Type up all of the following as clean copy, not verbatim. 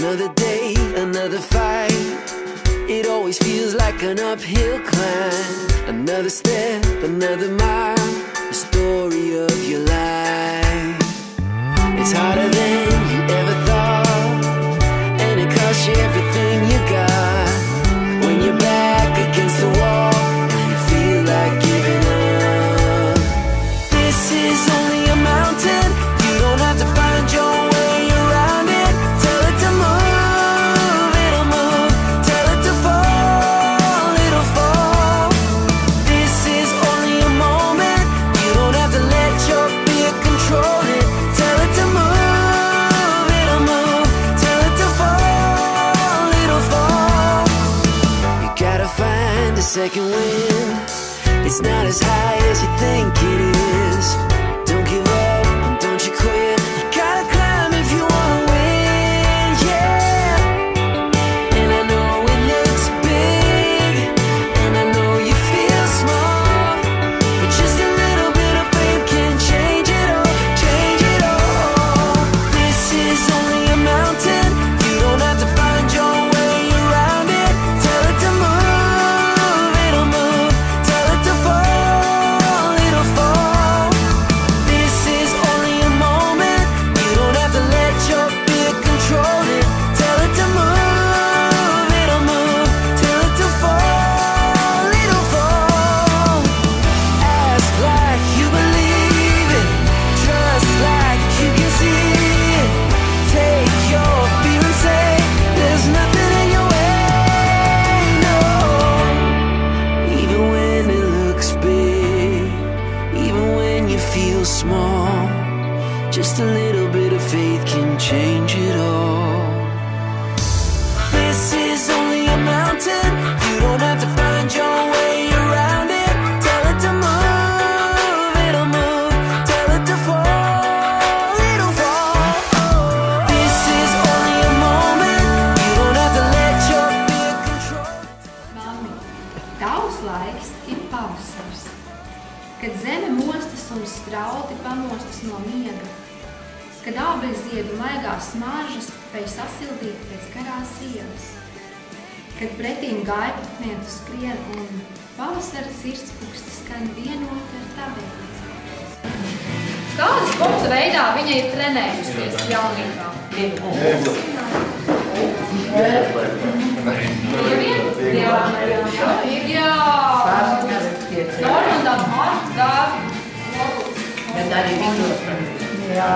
Another day, another fight. It always feels like an uphill climb. Another step, another mile. The story of your life. It's harder than you ever thought, and it costs you everything you got. When you're back against the wall and you feel like giving up. This is only a mountain. You don't have to find your way around it. Tell it to move, it'll move. Tell it to fall, it'll fall. This is only a moment. You don't have to let your fear control it. Tell it to move, it'll move. Tell it to fall, it'll fall. You gotta find a second wind. It's not as high as you think it is. Don't give up and don't you quit. You gotta climb if you wanna win, yeah. And I know it looks big, and I know you feel small, but just a little bit of faith can change it all, change it all. This is only a mountain. You don't have to find your way around it. Tell it to move, it'll move. Tell it to fall, it'll fall. This is only a moment. You don't have to let your fear control it. Tell it to move, it'll move. Tell it to fall, it'll fall. Ask like you believe it. Trust like you can see it. Take your fear and say there's nothing in your way, no. Even when it looks big, even when you feel small, just a little bit of faith can change it all. This is only a mountain. You don't have to find your way around it. Tell it to move, it'll move. Tell it to fall, it'll fall. This is only a moment. You don't have to let your fear control. Mammi, tavs laiks ir pavasars, kad zeme mostas un strauti pamostas no miega, kad ābeļziedu maigās smaržas spēj sasildīt pēc garās ielas, kad pretīm gaiputnieku skrien un pavasara sirdspuksti skan vienot ar taviem. Kāda sporta veidā viņa ir trenējusies jaunībā? Jā. Normandam Marta Bet arī vingrošana. Jā,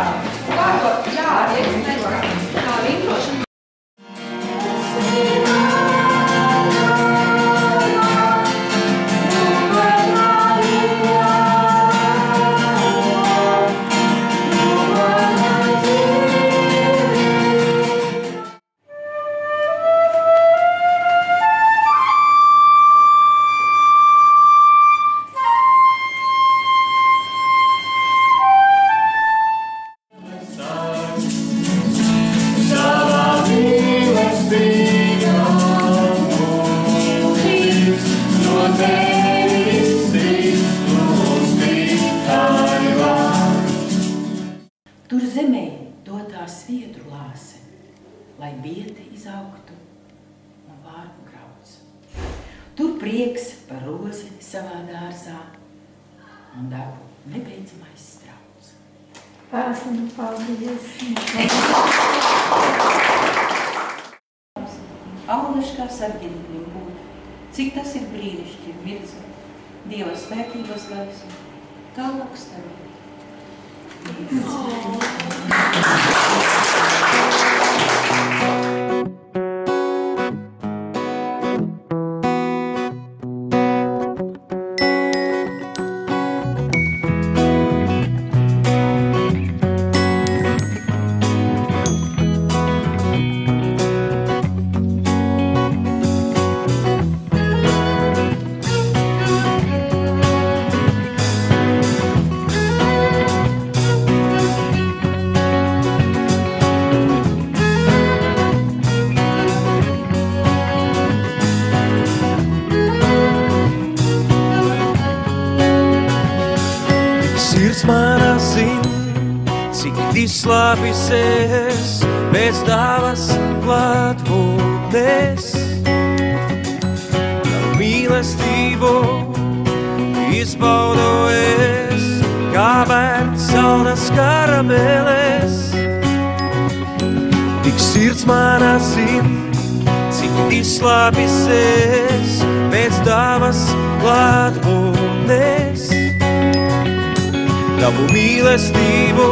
kā vingrošana. Tur zemē dotā sviedru lāse, lai biete izaugtu un vārpu grauds. Tur prieks par rozi savā dārzā un dabu nebeidzamais strauds. Esmu paldies. Auleši kā sarginekļiem būt, cik tas ir brīnišķīgi mirdzot, Dieva svētības gaismu, tālāk stāvēt. Sirds manā zin, cik izslāpis es pēc tavas klātbūtnes. Tavu mīlestību izbaudu es, kā bērns saldas karameles. Tik sirds manā zin, cik izslāpis es pēc tavas klātbūtnes. Tavu mīlestību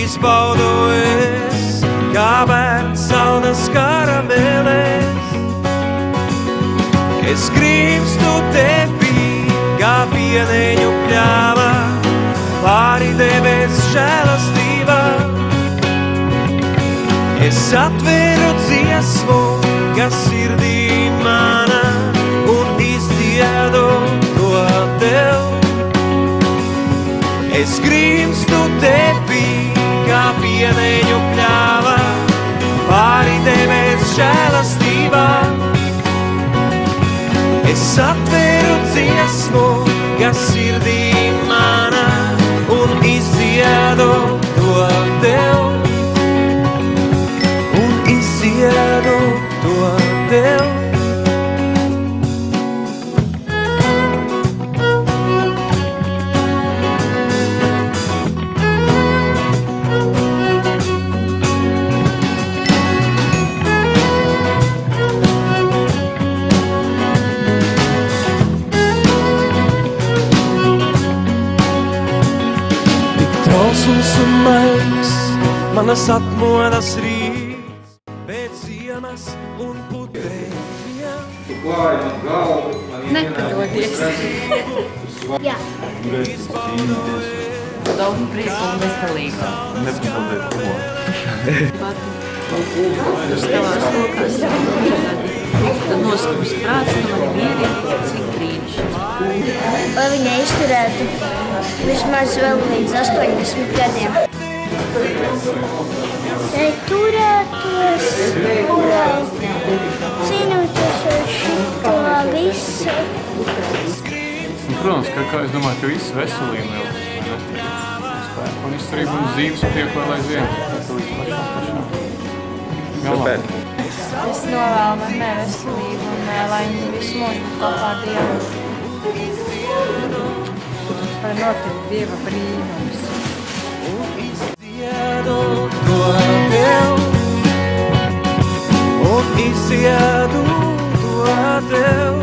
izbaudu es, kā bērns saldas karameles. Es grimstu tevī, kā pieneņu pļāvā, pāri debes žēlastībā. Es atveru dziesmu, kas sirdī mana, un izdziedu to tev. Es grimstu tevī, kā pieneņu pļāvā, pāri debes žēlastībā. Es atveru dziesmu, kas sirdī mana, un izdziedu to tev. Un izdziedu to tev. Trausls un maigs, manas atmodas rīts, pēc ziemas un putēļiem. Tu klāji man galvu, man Nepadodies. Jā. Daudz prieku un veselību. Nepatodiet ko. Uz tavās rokās tad noskums prāts, tu mani mierīgi, cik brīnišķi. Lai viņa izturētu vismaz vēl līdz 80 gadiem. Lai turētos un cīnītos ar šito visu. Protams, kā es domāju, ka viss veselība jau spēku un izturību un dzīves prieku vēl aizvien. Līdz pašām. Galvā. Es novēlu mammai veselību un lai viņi visu mūžu būtu kopā ar Dievu. Lai notiek Dieva brīnums. Un izdziedu to tev.